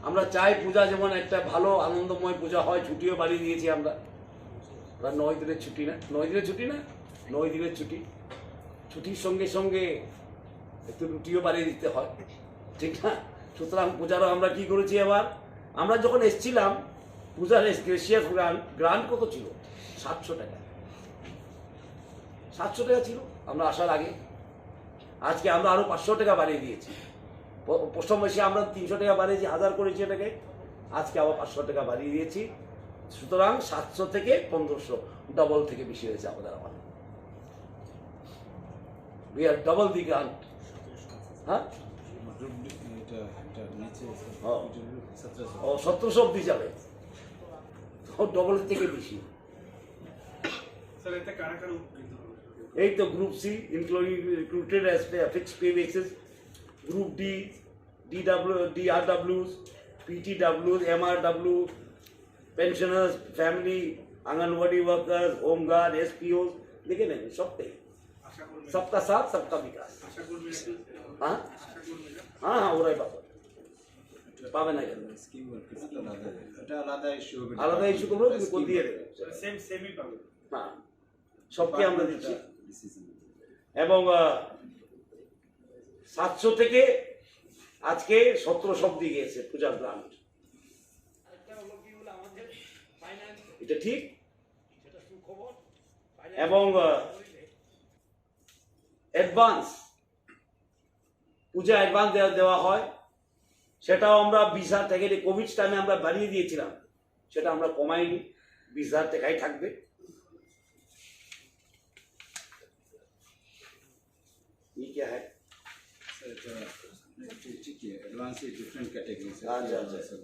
আমরা চাই পূজা যেমন একটা ভালো আনন্দময় পূজা হয়, ছুটিও বাড়িয়ে দিয়েছি আমরা। 9 দিনের ছুটি না, 9 দিনের ছুটি না, 9 দিনের ছুটি। ছুটির সঙ্গে সঙ্গে একটু রুটিও বাড়িয়ে দিতে হয়, ঠিক না? সুতরাং পূজারও আমরা কি করেছি এবার, আমরা যখন এসছিলাম পূজার গ্রেসিয়াস গ্রান্ট কত ছিল? 700 টাকা। 700 টাকা ছিল আমরা আসার আগে। আজকে আমরা আরো 500 টাকা বাড়িয়ে দিয়েছি। প্রথম এসে আমরা 300 টাকা বাড়িয়েছি, 1000 করেছি এটাকে। আজকে আবার 500 টাকা বাড়িয়ে দিয়েছি। সুতরাং 700 থেকে 1500, ডবল থেকে বেশি হয়েছে আমাদের। আমার we are double the grant. হ্যাঁ, 1700 অব্দি যাবে, ডবল থেকে বেশি। এই তো group C including recruited as fixed pay basis, group D, DRWs, PTWs, MRW, pensioners, family, anganwadi workers, home guard, SPOs, দেখে নেন সবটাই। सबका साथ सबका विकास। हाँ हाँ हाँ, ওরাই পাবে, পাবে না কেন? আলাদা ইস্যু করবো, কিন্তু দিয়ে দেবে, সেমই পাবে। হ্যাঁ, সবকে আমরা দিচ্ছি। এবং 700 থেকে আজকে 1700 অব্দি গিয়েছে পূজার গ্রান্ট। এটা ঠিক। এবং অ্যাডভান্স, পূজা অ্যাডভান্স দেওয়া হয়, সেটাও আমরা 20,000 টাকা, কোভিড টাইমে আমরা বাড়িয়ে দিয়েছিলাম, সেটা আমরা কমাইনি, 20,000 টাকাই থাকবে। ये क्या है? ठीक है, एडवांस डिफरेंट कैटेगरी से। अच्छा अच्छा।